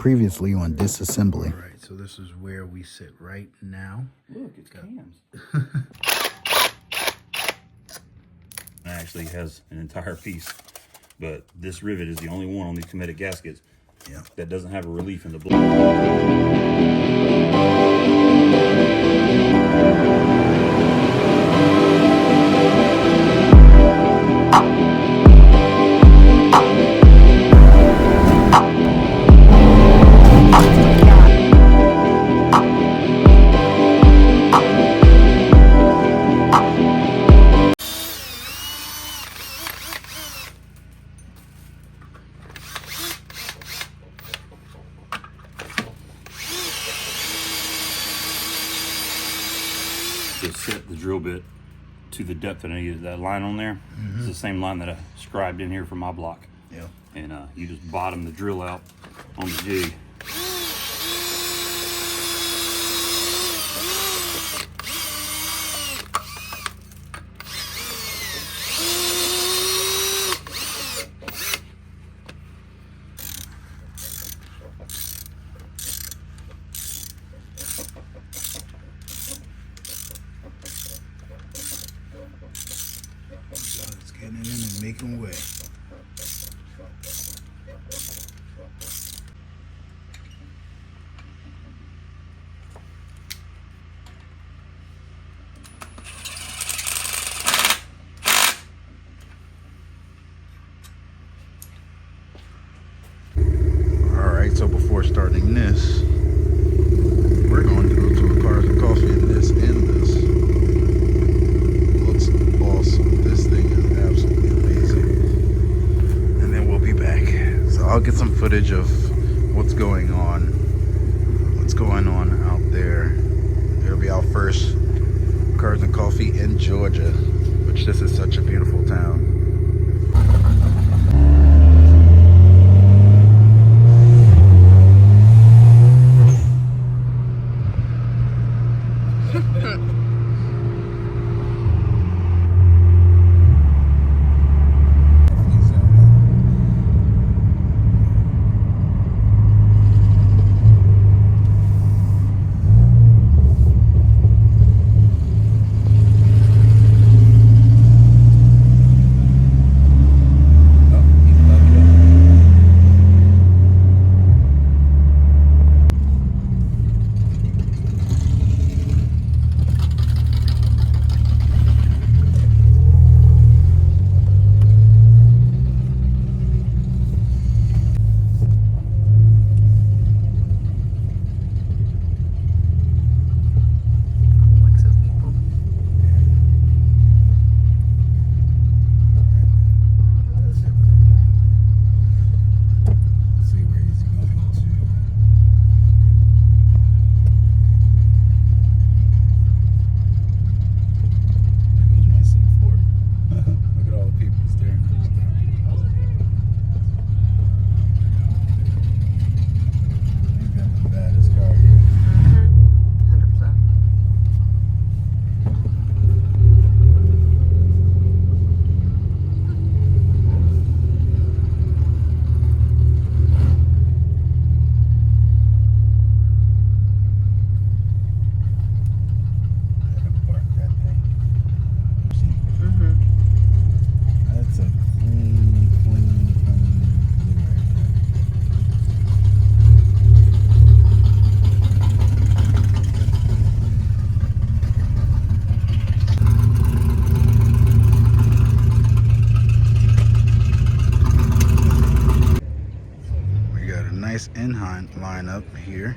Previously on Disassembly. All right, so this is where we sit right now. Look, it's cams. It actually has an entire piece, but this rivet is the only one on these comedic gaskets that doesn't have a relief in the blade. To set the drill bit to the depth that I needed. That line on there is the same line that I scribed in here for my block. Yeah. And you just bottom the drill out on the jig. It's getting in and making way. Alright, so before starting this, we're going to go to a Cars and Coffee in this and this. Looks awesome. This thing is absolutely amazing. And then we'll be back. So I'll get some footage of what's going on out there. It'll be our first Cars and Coffee in Georgia, which this is such a beautiful town. Line up here.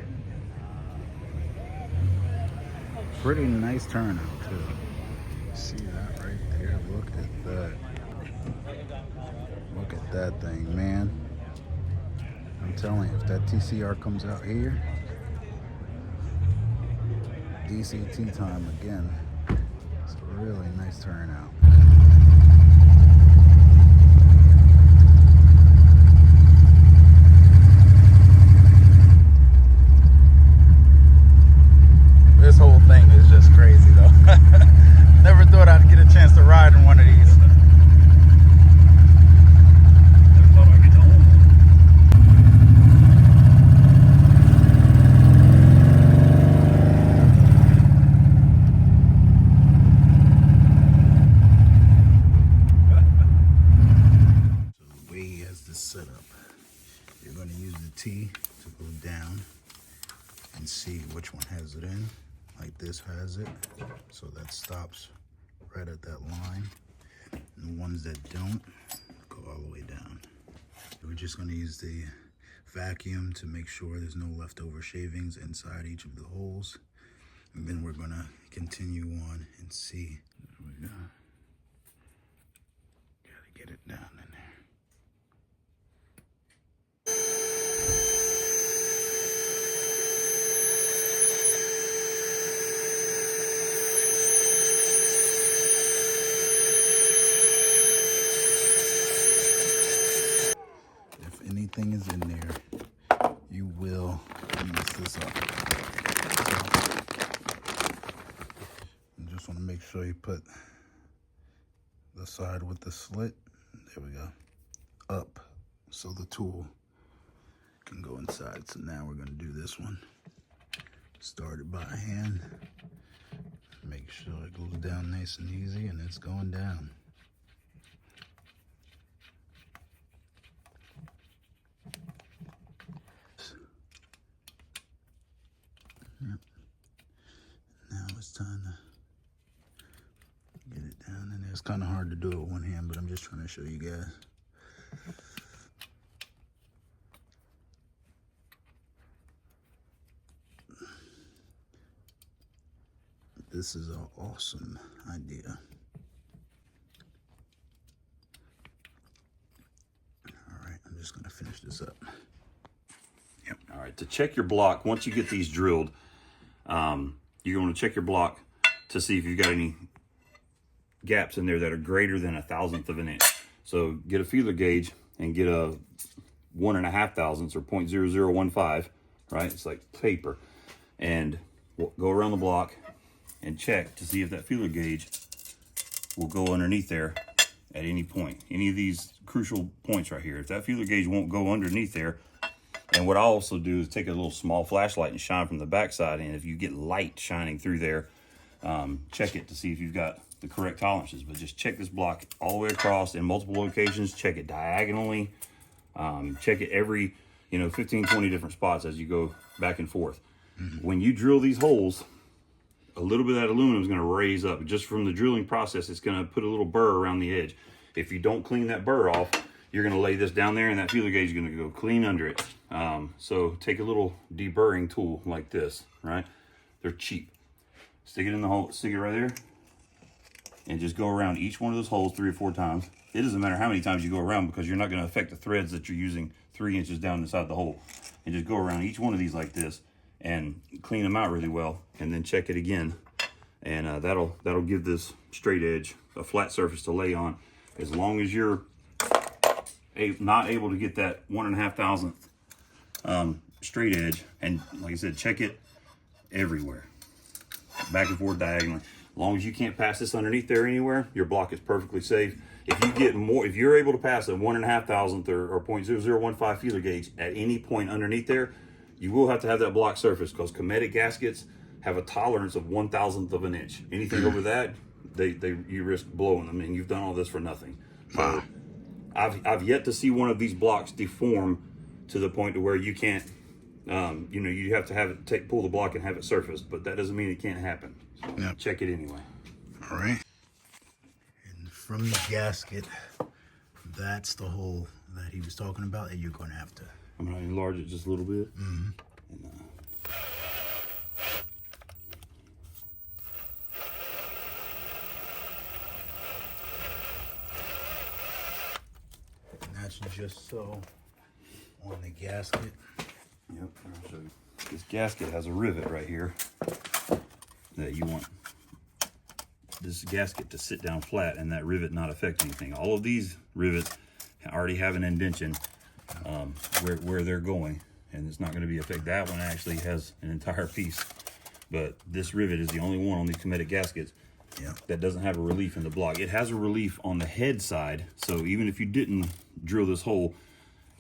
Pretty nice turnout too. See that right there? Look at that. Look at that thing, man. I'm telling you, if that TCR comes out here, DCT time again. It's a really nice turnout. This whole thing is just crazy though. Never thought I'd get a chance to ride in one of these. Never thought I'd get to own one. to go down and see which one has it in. Like this has it, so that stops right at that line. And the ones that don't go all the way down. We're just going to use the vacuum to make sure there's no leftover shavings inside each of the holes. And then we're going to continue on and see. There we go. Gotta get it down in there. If anything is in there, you will mess this up. You just want to make sure you put the side with the slit, there we go, up so the tool can go inside. So now we're going to do this one. Start it by hand. Make sure it goes down nice and easy, and it's going down. Yep. Now it's time to get it down in there. It's kind of hard to do it with one hand, but I'm just trying to show you guys. This is an awesome idea. All right, I'm just gonna finish this up. Yep. All right, to check your block, once you get these drilled, you're going to check your block to see if you've got any gaps in there that are greater than 1/1000th of an inch. So get a feeler gauge and get a 1.5 thousandths or 0.0015, right? It's like paper. And go around the block and check to see if that feeler gauge will go underneath there at any point. Any of these crucial points right here. If that feeler gauge won't go underneath there, and what I also do is take a little small flashlight and shine from the backside, and if you get light shining through there, check it to see if you've got the correct tolerances. But just check this block all the way across in multiple locations. Check it diagonally. Check it every 15, 20 different spots as you go back and forth. When you drill these holes, a little bit of that aluminum is going to raise up. Just from the drilling process, it's going to put a little burr around the edge. If you don't clean that burr off, you're going to lay this down there and that feeler gauge is going to go clean under it. So take a little deburring tool like this, right? They're cheap. Stick it in the hole, stick it right there, and just go around each one of those holes 3 or 4 times. It doesn't matter how many times you go around, because you're not going to affect the threads that you're using 3 inches down inside the hole. And just go around each one of these like this and clean them out really well, and then check it again. And that'll give this straight edge a flat surface to lay on. As long as you're not able to get that 1.5 thousandth straight edge, and like I said, check it everywhere, back and forth diagonally. As long as you can't pass this underneath there anywhere, your block is perfectly safe. If you get more, if you're able to pass a 1.5 thousandth or 0.0015 feeler gauge at any point underneath there, you will have to have that block surface, because Cometic gaskets have a tolerance of 1/1000th of an inch. Anything over that, you risk blowing them, and you've done all this for nothing. So I've yet to see one of these blocks deform to the point to where you can't, you have to have it pull the block and have it surfaced, but that doesn't mean it can't happen. So Yep. Check it anyway. All right. And from the gasket, that's the hole that he was talking about that you're going to have to. I'm going to enlarge it just a little bit. And, that's just so on the gasket. Yep, I'll show you. This gasket has a rivet right here that you want this gasket to sit down flat and that rivet not affect anything. All of these rivets already have an indentation where they're going, and it's not going to be affected. That one actually has an entire piece, but this rivet is the only one on these Cometic gaskets that doesn't have a relief in the block. It has a relief on the head side, so even if you didn't drill this hole,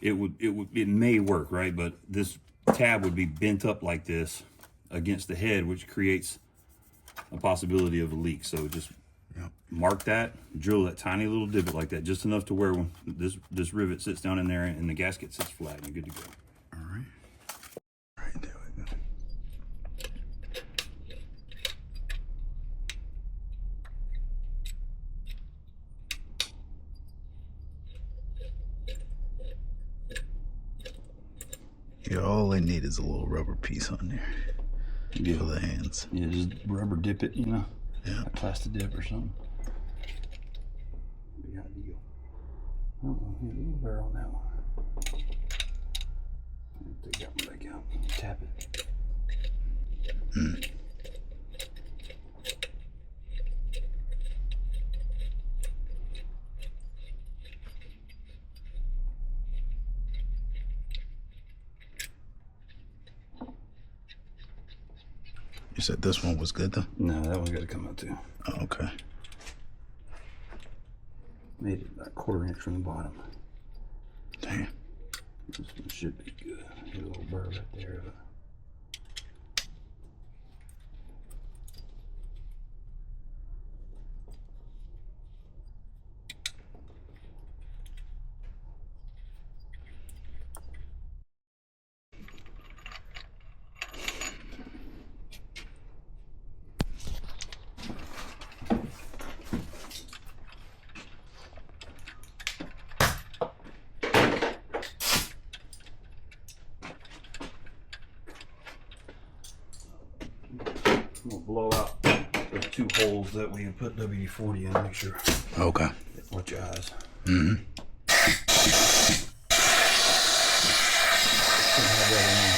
it may work, right? But this tab would be bent up like this against the head, which creates a possibility of a leak. So just mark that, drill that tiny little divot like that, just enough to where when this rivet sits down in there and the gasket sits flat, and you're good to go. All right. Yeah, all they need is a little rubber piece on there for the hands. Yeah, just rubber dip it, you know? Yeah. A plastic dip or something. Big deal. Oh, yeah, a little bear on that one. Take that one back out. Tap it. You said this one was good though? No, that one's got to come out too. Oh, okay. Made it about a 1/4 inch from the bottom. Damn. This one should be good. Get a little burr right there. I'm gonna blow out the 2 holes that we put WD-40 in. Make sure. Okay. Watch your eyes. Mm-hmm. Have that in there.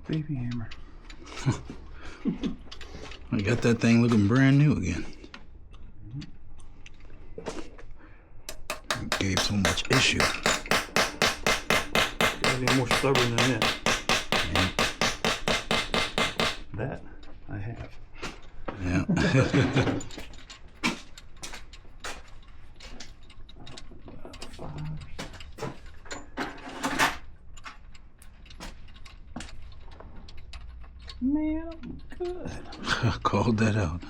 Baby hammer. I got that thing looking brand new again. It gave so much issue. Any more stubborn than that? Yeah. That I have. Yeah. Man, I'm good. Called that out.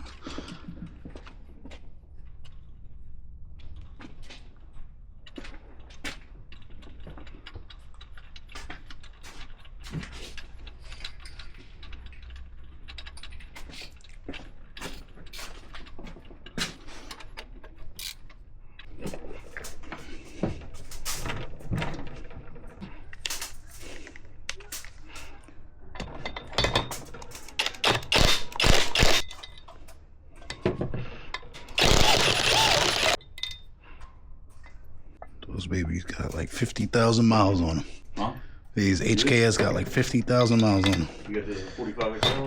Those babies got like 50,000 miles on them. Huh? These HKS got like 50,000 miles on them. You got the 45 XL?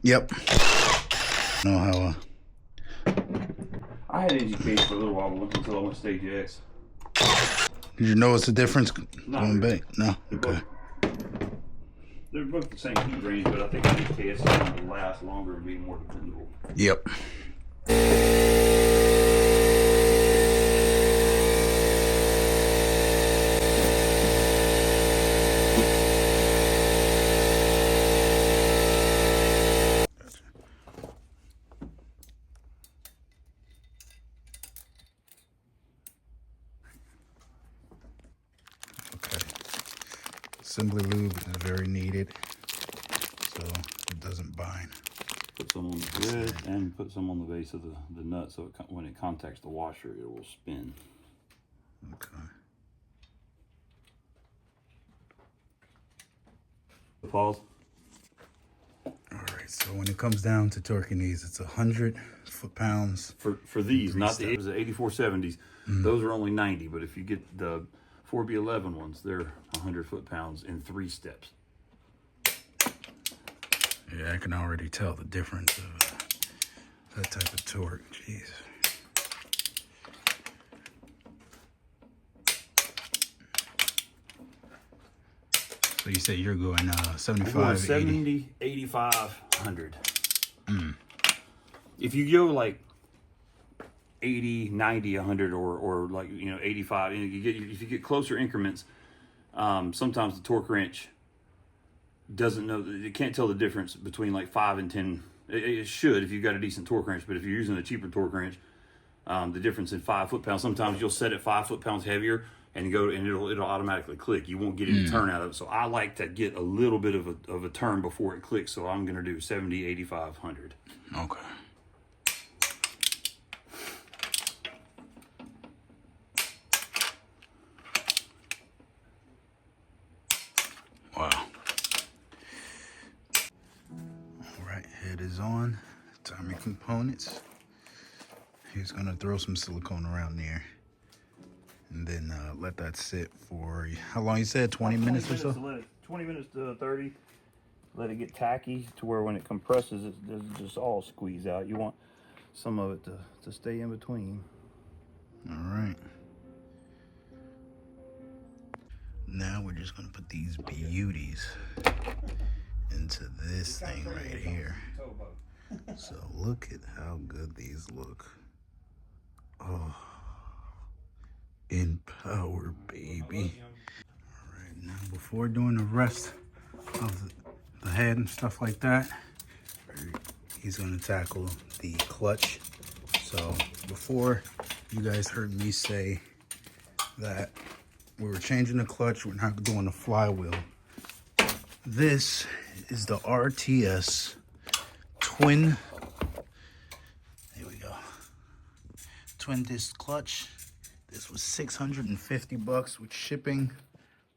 Yep. Know how I had NGKs for a little while until I went Stage X. did you notice the difference Not going really. back? No? Okay. They're both the same heat range, but I think NGKS is going to last longer and be more dependable. Yep. Assembly lube is very needed, so it doesn't bind. Put some on the grid and put some on the base of the nut, so when it contacts the washer, it will spin. Okay. Pause. All right. So when it comes down to torquing these, it's 100 foot-pounds. For these, not the 8470s. Those are only 90, but if you get the 4B11 ones, they're 100 foot-pounds in 3 steps. Yeah, I can already tell the difference of that type of torque. Jeez. So you say you're going 75, 70, 85, 100. If you go like 80, 90, 100, or like, 85, if you get closer increments, sometimes the torque wrench doesn't know, it can't tell the difference between like 5 and 10. It should if you've got a decent torque wrench, but if you're using a cheaper torque wrench, the difference in 5 foot-pounds, sometimes you'll set it 5 foot-pounds heavier and it'll automatically click. You won't get any turn out of it. So I like to get a little bit of a turn before it clicks. So I'm going to do 70, 85, 100. Okay. Wow. All right, head is on. Timing components. He's gonna throw some silicone around there, and then let that sit for how long? You said 20 minutes or so. 20 minutes to 30. Let it get tacky to where when it compresses, it doesn't just all squeeze out. You want some of it to stay in between. All right. Now we're just gonna put these beauties into this thing right here. So look at how good these look. Oh, in power, baby. All right, now before doing the rest of the head and stuff like that, he's gonna tackle the clutch. So before, you guys heard me say that we were changing the clutch, we're not doing the flywheel. This is the RTS twin, there we go, twin disc clutch. This was 650 bucks with shipping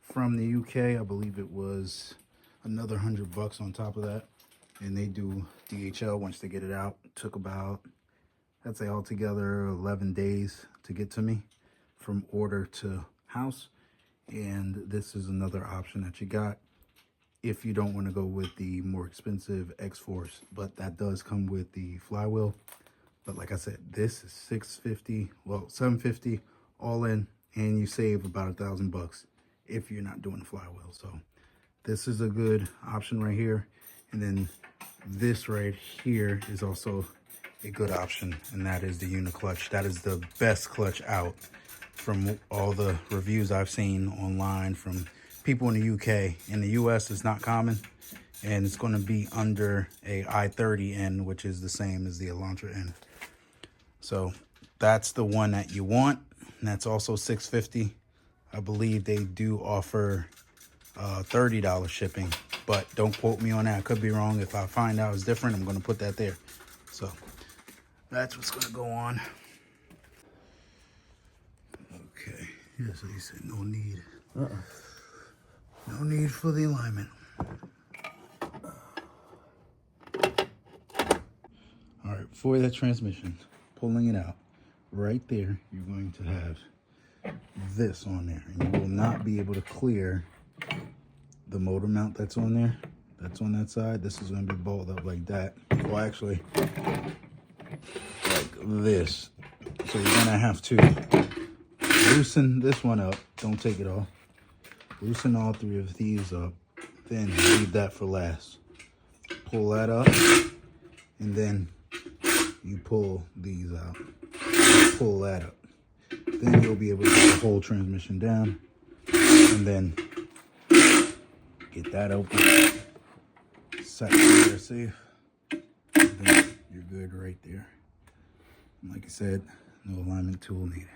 from the UK. I believe it was another 100 bucks on top of that. And they do DHL once they get it out. It took about, I'd say altogether 11 days to get to me from order to house. And this is another option that you got if you don't want to go with the more expensive X-Force, but that does come with the flywheel. But like I said, this is 650, well, 750 all in, and you save about $1,000 if you're not doing the flywheel. So this is a good option right here. And then this right here is also a good option, and that is the Uniclutch. That is the best clutch out from all the reviews I've seen online from people in the UK. In the US, it's not common, and it's going to be under a I-30N, which is the same as the Elantra N. So that's the one that you want, and that's also $650. I believe they do offer $30 shipping, but don't quote me on that. I could be wrong. If I find out it's different, I'm going to put that there. So that's what's going to go on. Okay, yeah, so he said no need. No need for the alignment. All right, for the transmission, pulling it out, right there, you're going to have this on there. And you will not be able to clear the motor mount that's on there, that's on that side, this is going to be bolted up like that. Well, actually, like this. So you're going to have to loosen this one up. Don't take it off. Loosen all three of these up. Then leave that for last. Pull that up. And then you pull these out. Pull that up. Then you'll be able to get the whole transmission down. And then get that open. Set there safe. And then you're good right there. And like I said, no alignment tool needed.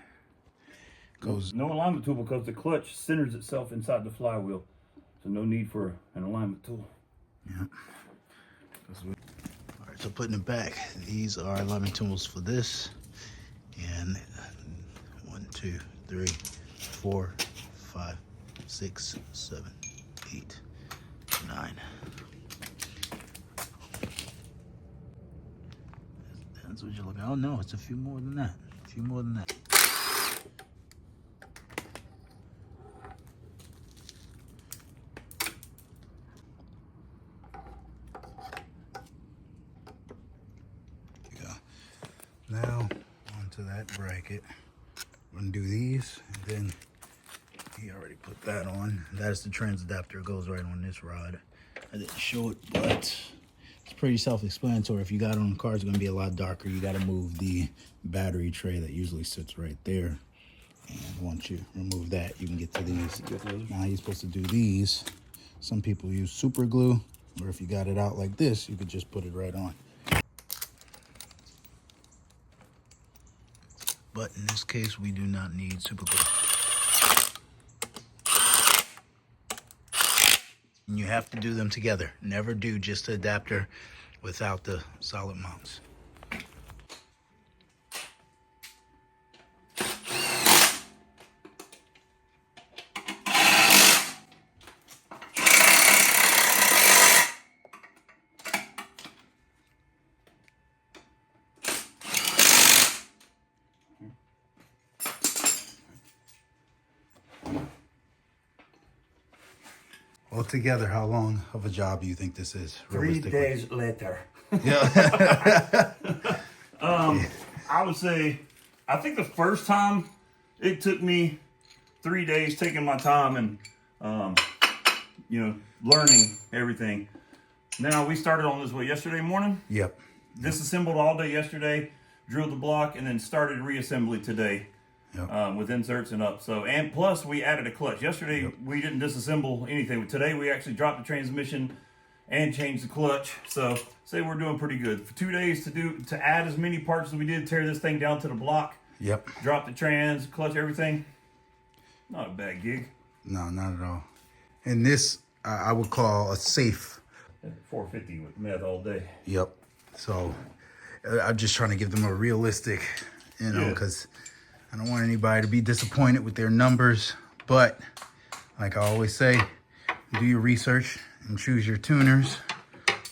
Goes no alignment tool because the clutch centers itself inside the flywheel. So no need for an alignment tool. Yeah. All right, so putting it back, these are alignment tools for this. And 1, 2, 3, 4, 5, 6, 7, 8, 9. That's what you're looking at. Oh no, it's a few more than that. A few more than that. Now onto that bracket. We're gonna do these, and then he already put that on. That's the trans adapter. It goes right on this rod. I didn't show it, but it's pretty self-explanatory. If you got it on the car, it's gonna be a lot darker. You gotta move the battery tray that usually sits right there. And once you remove that, you can get to these. Now you're supposed to do these. Some people use super glue, or if you got it out like this, you could just put it right on. But in this case, we do not need super glue. And you have to do them together. Never do just the adapter without the solid mounts. Altogether, how long of a job do you think this is? 3 days later. Yeah. I would say, I think the first time it took me 3 days taking my time and, learning everything. Now we started on this, yesterday morning? Yep. Disassembled all day yesterday, drilled the block, and then started reassembly today. Yep. With inserts and up. So, and plus we added a clutch. Yesterday we didn't disassemble anything. Today we actually dropped the transmission and changed the clutch. So say we're doing pretty good. For 2 days to add as many parts as we did, tear this thing down to the block. Yep. Drop the trans, clutch, everything. Not a bad gig. No, not at all. And this I would call a safe. 450 with meth all day. Yep. So I'm just trying to give them a realistic, because I don't want anybody to be disappointed with their numbers. But like I always say, do your research and choose your tuners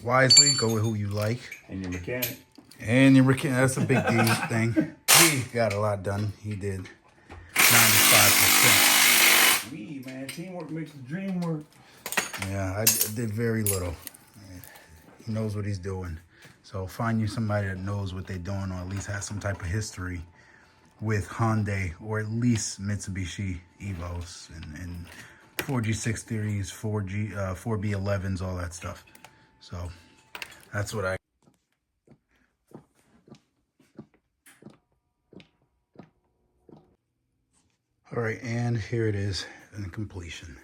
wisely. Go with who you like. And your mechanic. And your mechanic. That's a big D thing. He got a lot done. He did 95%. We, man, teamwork makes the dream work. Yeah, I did very little. He knows what he's doing. So find you somebody that knows what they're doing, or at least has some type of history with Hyundai, or at least Mitsubishi Evos and 4G630s, 4B11s, all that stuff. So that's what I. All right, and here it is in completion.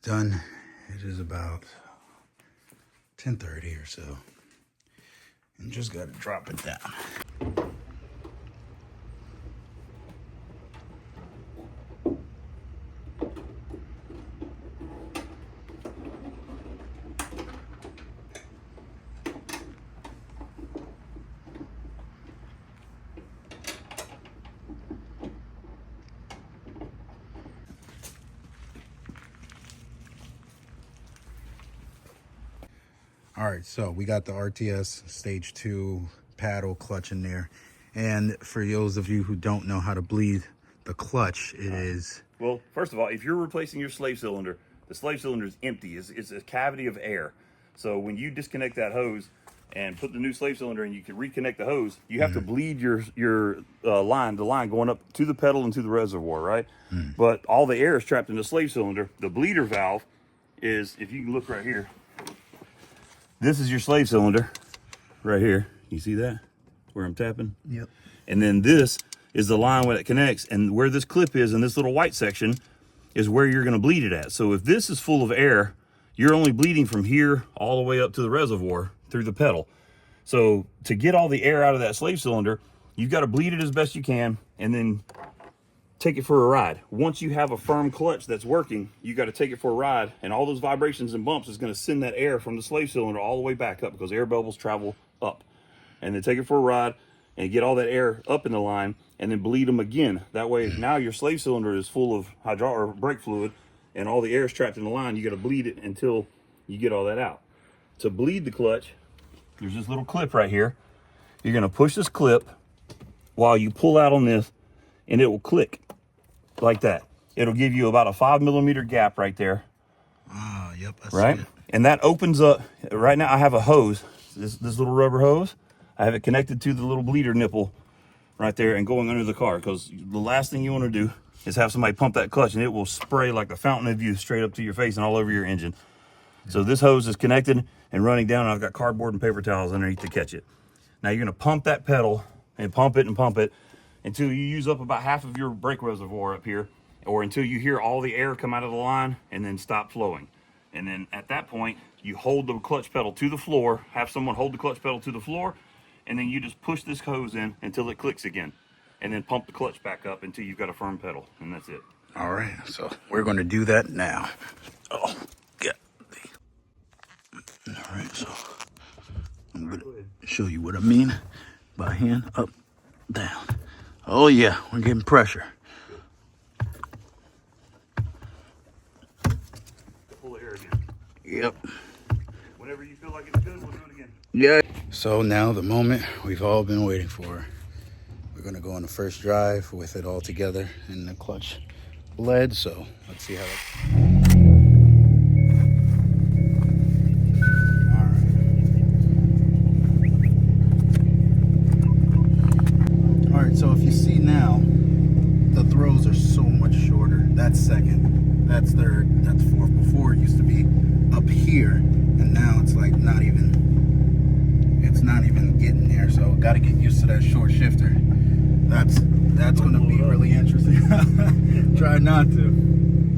Done. It is about 10:30 or so. And just got to drop it down. All right, so we got the RTS stage 2 paddle clutch in there. And for those of you who don't know how to bleed the clutch, it is... Well, first of all, if you're replacing your slave cylinder, The slave cylinder is empty. It's a cavity of air. So when you disconnect that hose and put the new slave cylinder in, you can reconnect the hose. You have to bleed your line, the line going up to the pedal and to the reservoir, right? But all the air is trapped in the slave cylinder. The bleeder valve is, if you can look right here, this is your slave cylinder right here. You see that? Where I'm tapping? Yep. And then this is the line where it connects, and where this clip is in this little white section is where you're going to bleed it at. So if this is full of air, you're only bleeding from here all the way up to the reservoir through the pedal. So to get all the air out of that slave cylinder, you've got to bleed it as best you can and then take it for a ride. Once you have a firm clutch that's working, you got to take it for a ride, and all those vibrations and bumps is going to send that air from the slave cylinder all the way back up, because air bubbles travel up. And then take it for a ride and get all that air up in the line, and then bleed them again. That way, now your slave cylinder is full of hydraulic or brake fluid, and all the air is trapped in the line. You got to bleed it until you get all that out. To bleed the clutch, there's this little clip right here. You're going to push this clip while you pull out on this, and it will click like that. It'll give you about a 5 millimeter gap right there. Ah, yep. I Right? see it. And that opens up. Right now I have a hose, this little rubber hose. I have it connected to the little bleeder nipple right there and going under the car, because the last thing you want to do is have somebody pump that clutch and it will spray like a fountain of youth straight up to your face and all over your engine. So this hose is connected and running down, and I've got cardboard and paper towels underneath to catch it. Now you're going to pump that pedal and pump it until you use up about half of your brake reservoir up here, or until you hear all the air come out of the line and then stop flowing. And then at that point, you hold the clutch pedal to the floor, have someone hold the clutch pedal to the floor, and then you just push this hose in until it clicks again, and then pump the clutch back up until you've got a firm pedal, and that's it. All right, so we're going to do that now. Oh, yeah. All right, so I'm going to show you what I mean by hand up, down. Oh yeah, we're getting pressure. Pull the air again. Yep. Whenever you feel like it's good, we'll do it again. Yeah. So now the moment we've all been waiting for. We're going to go on the first drive with it all together in the clutch bled. So let's see how that... All right, so if you see now, the throws are so much shorter. That's second, that's third, that's fourth. Before it used to be up here, and now it's like not even getting there. So got to get used to that short shifter. That's going to be really interesting. Try not to.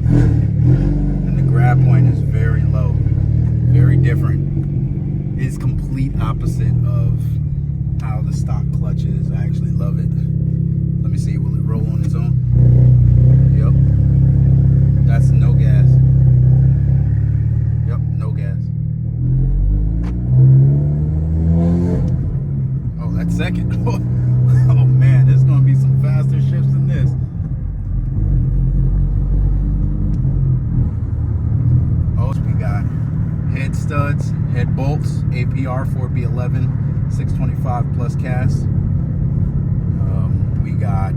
And the grab point is very low, very different. It's complete opposite of how the stock clutch is. I actually love it. Let me see, will it roll on its own? Yep. That's no gas. Yep, no gas. Oh, that's second. Oh man, there's gonna be some faster shifts than this. Oh, we got head studs, head bolts, APR 4B11, 625 plus cast. We got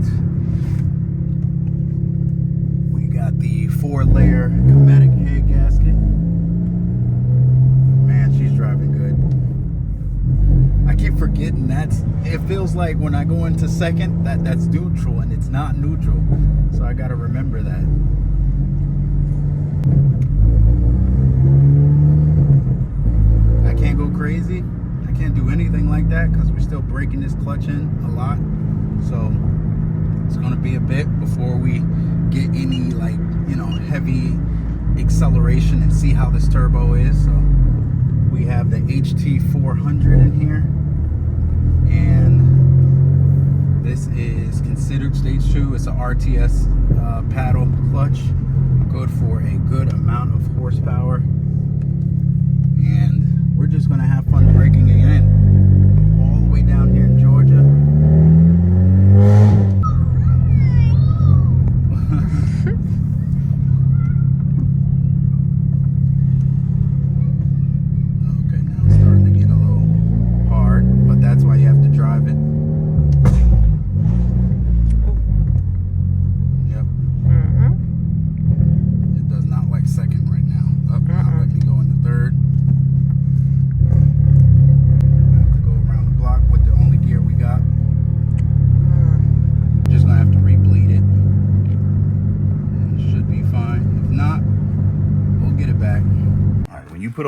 the 4-layer chromatic head gasket. Man, she's driving good. I keep forgetting it feels like when I go into second that's neutral, and it's not neutral. So I gotta remember that. I can't go crazy. I can't do anything like that because we're still breaking this clutch in a lot. So it's going to be a bit before we get any heavy acceleration and see how this turbo is. So we have the HT400 in here, and this is considered stage 2. It's a RTS paddle clutch, good for a good amount of horsepower, and we're just going to have fun breaking it in all the way down here in Georgia. Okay, now it's starting to get a little hard, but that's why you have to drive it. Yep. It does not like second right now.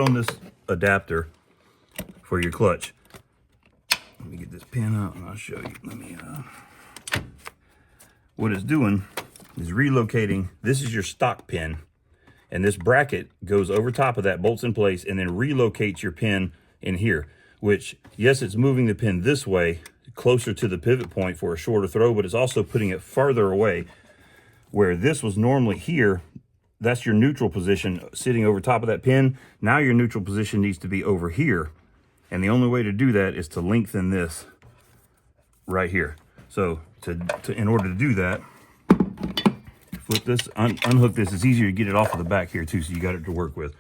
on this adapter for your clutch. Let me get this pin out and I'll show you. Let me, what it's doing is relocating. This is your stock pin, and this bracket goes over top of that, bolts in place, and then relocates your pin in here, which, yes, it's moving the pin this way, closer to the pivot point for a shorter throw, but it's also putting it farther away. Where this was normally here, that's your neutral position sitting over top of that pin. Now your neutral position needs to be over here. And the only way to do that is to lengthen this right here. So in order to do that, flip this, unhook this. It's easier to get it off of the back here too, so you got it to work with.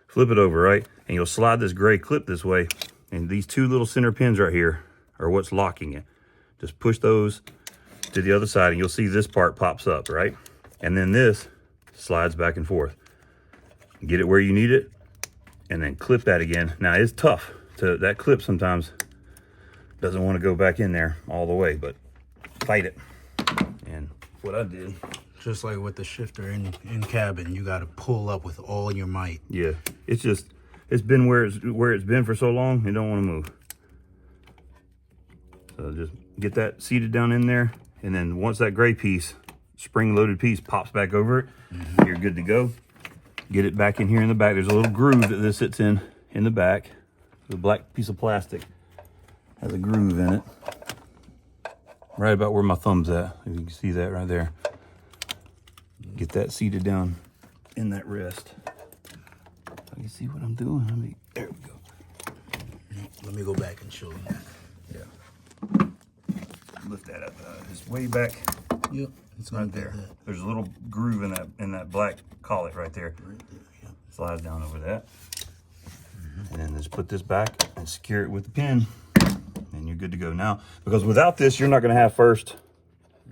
Flip it over, right? And you'll slide this gray clip this way. And these two little center pins right here are what's locking it. Just push those to the other side and you'll see this part pops up, right? And then this slides back and forth. Get it where you need it and then clip that again. Now it's tough. That clip sometimes doesn't want to go back in there all the way, but fight it. And what I did, Just like with the shifter in cabin, you got to pull up with all your might. yeah, it's been where it's been for so long, it don't want to move. So just get that seated down in there, and then once that gray piece, spring-loaded piece, pops back over it, you're good to go. Get it back in here in the back. There's a little groove that this sits in the back. The black piece of plastic has a groove in it, right about where my thumb's at. If you can see that right there. Get that seated down in that rest. So you can see what I'm doing. There we go. Let me go back and show you that. Yeah. Lift that up. It's way back. Yep. It's Right there. There's a little groove in that black collet right there. Right there, yeah. Slides down over that. And then just put this back and secure it with the pin. And you're good to go now. Because without this, you're not going to have first,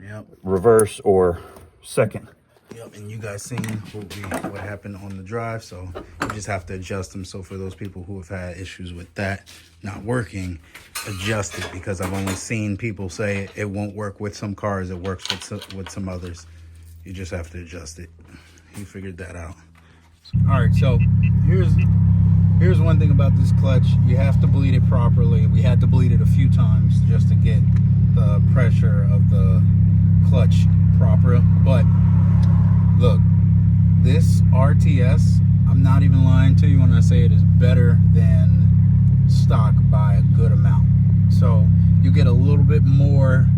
Yep. reverse, or second. Yep, and you guys seen what happened on the drive, so you just have to adjust them. So for those people who have had issues with that not working, adjust it, because I've only seen people say it won't work with some cars, it works with some others. You just have to adjust it. He figured that out. All right, so here's one thing about this clutch. You have to bleed it properly. We had to bleed it a few times just to get the pressure of the clutch proper, but look, this RTS, I'm not even lying to you when I say it is better than stock by a good amount. So you get a little bit more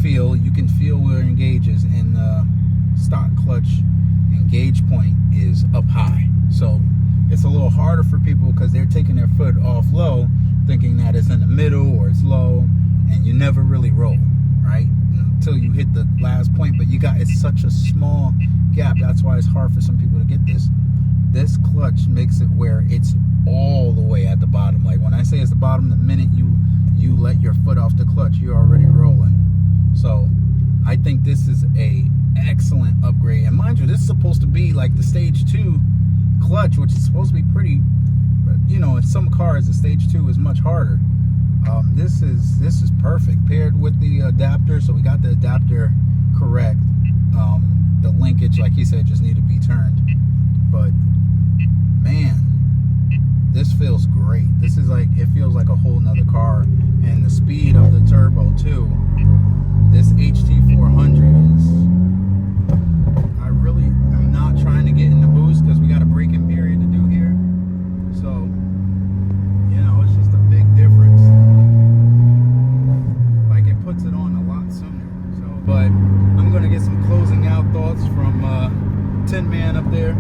feel. You can feel where it engages, and the stock clutch engage point is up high. So it's a little harder for people because they're taking their foot off low, thinking that it's in the middle or it's low, and you never really roll, right? Until you hit the last point, but it's such a small gap. That's why it's hard for some people to get this. This clutch makes it where it's all the way at the bottom. Like when I say it's the bottom, the minute you let your foot off the clutch, you're already rolling. So I think this is a excellent upgrade. And mind you, this is supposed to be like the stage 2 clutch, which is supposed to be pretty, you know, in some cars the stage 2 is much harder. This is perfect paired with the adapter. So we got the adapter correct. The linkage, like he said, just need to be turned. But man, this feels great. This is like, it feels like a whole nother car. And the speed of the turbo too. This HT400 is, I'm not trying to get in the boost because we got a braking period to do here. So, you know, it's just a big difference. Like it puts it on a lot sooner. So, but I'm going to get some closing out thoughts from TinMan up there.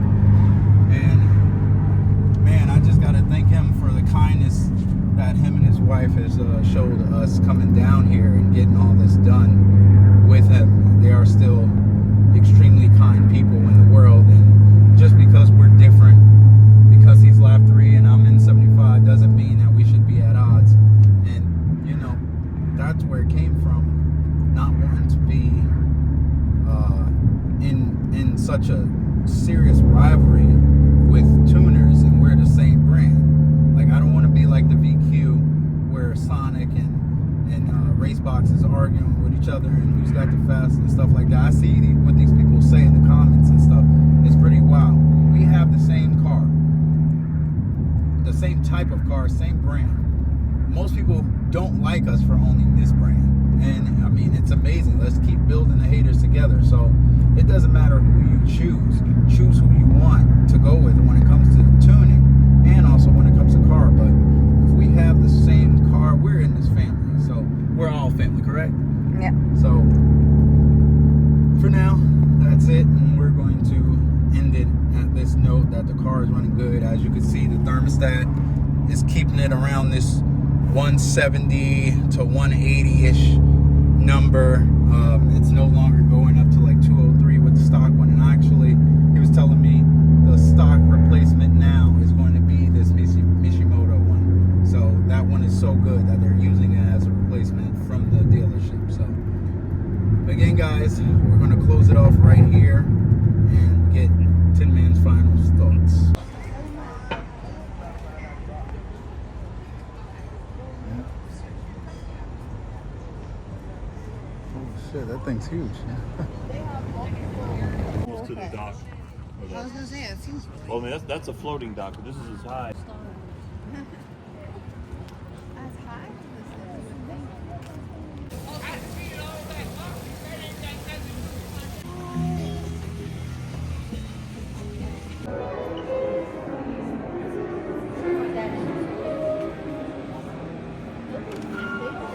And man, I just got to thank him for the kindness that him and his wife has showed us coming down here and getting all this done with him. They are still extremely kind people in the world, and just because we're different, because he's lap 3 and I'm in 75, doesn't mean that we should be at odds. And you know, that's where it came from, not wanting to be in such a serious rivalry with tuners, and we're the same brand. Like I don't want to be like the VQ where Sonic and race boxes are arguing with each other and who's got the fastest and stuff like that. I see what these people say in the comments and stuff. It's pretty wild. We have the same car. the same type of car, same brand. Most people don't like us for owning this brand, and I mean, it's amazing. Let's keep building the haters together. So it doesn't matter who you choose who you want to go with when it comes to tuning, and also when it comes to car. But if we have the same car, we're in this family, so we're all family, correct? Yeah. So for now, that's it, and we're going to end it at this note that the car is running good. As you can see, the thermostat is keeping it around this 170 to 180-ish number. It's no longer going up to like 203 with the stock one, and actually he was telling me the stock replacement now is going to be this Mishimoto one. So that one is so good that they're using it as a replacement from the dealership. So again, guys, we're going to close it off right here and get TinMan's final thoughts. Oh shit, that thing's huge. Almost to the dock. I was gonna say, it seems Well, I mean, that's a floating dock, but this is as high. as high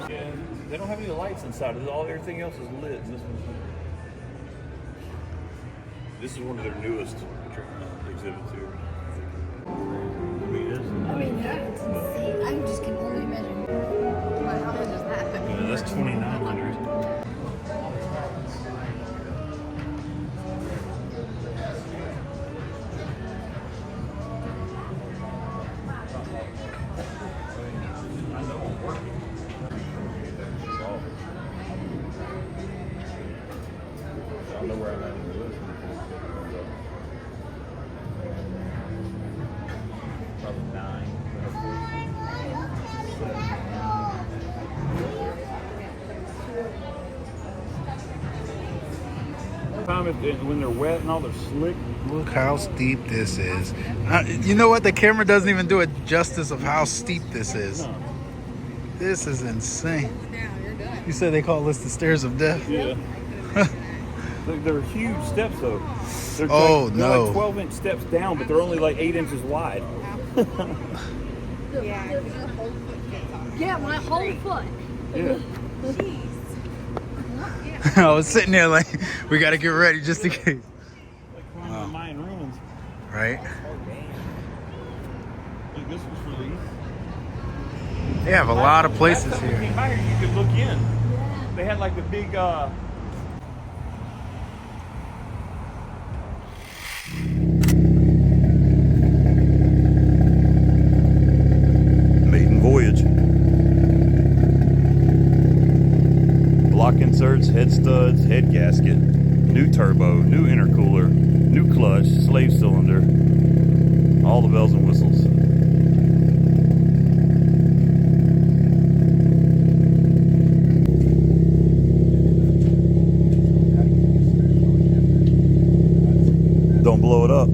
Yeah, they don't have any lights inside. Everything else is lit. And this is one of their newest exhibits here. I mean, it is. I mean, yeah, it's insane. I just can only imagine how much does that happen. Yeah, that's 2,900. I don't know where I'm at in the list. Probably 9. When they're wet and all, they're slick. Look how steep this is. You know what? The camera doesn't even do it justice of how steep this is. No. This is insane. Yeah, you're done. You said they call this the stairs of death? Yeah. They're huge steps, though. They're Oh, they're no. like 12-inch steps down, but they're only like 8 inches wide. Yeah. Yeah, my whole foot. Yeah. Jeez. I was sitting there like, we got to get ready just in case. Like climbing the Mayan ruins. Right? Look, this was for these. They have a lot of places Last time we here. came by here, you could look in. They had like the big, maiden voyage. Block inserts, head studs, head gasket, new turbo, new intercooler, new clutch, slave cylinder, all the bells and whistles. Don't blow it up.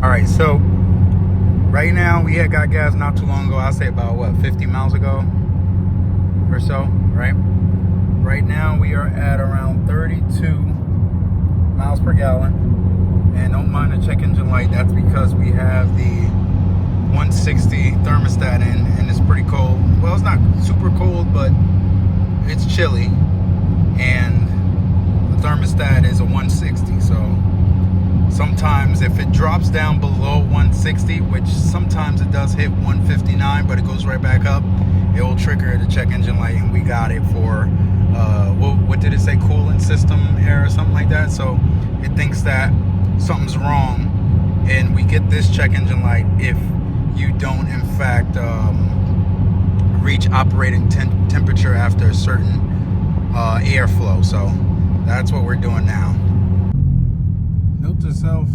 Alright, so right now we had got gas not too long ago. I'll say about what, 50 miles ago or so, right? Right now we are at around 32 miles per gallon. And don't mind the check engine light, that's because we have the 160 thermostat in, and it's pretty cold. Well, it's not super cold, but it's chilly. And the thermostat is a 160, so sometimes if it drops down below 160, which sometimes it does hit 159, but it goes right back up, it will trigger the check engine light, and we got it for what did it say, coolant system error or something like that. So it thinks that something's wrong, and we get this check engine light if you don't in fact reach operating temperature after a certain airflow. So that's what we're doing now. Note to self,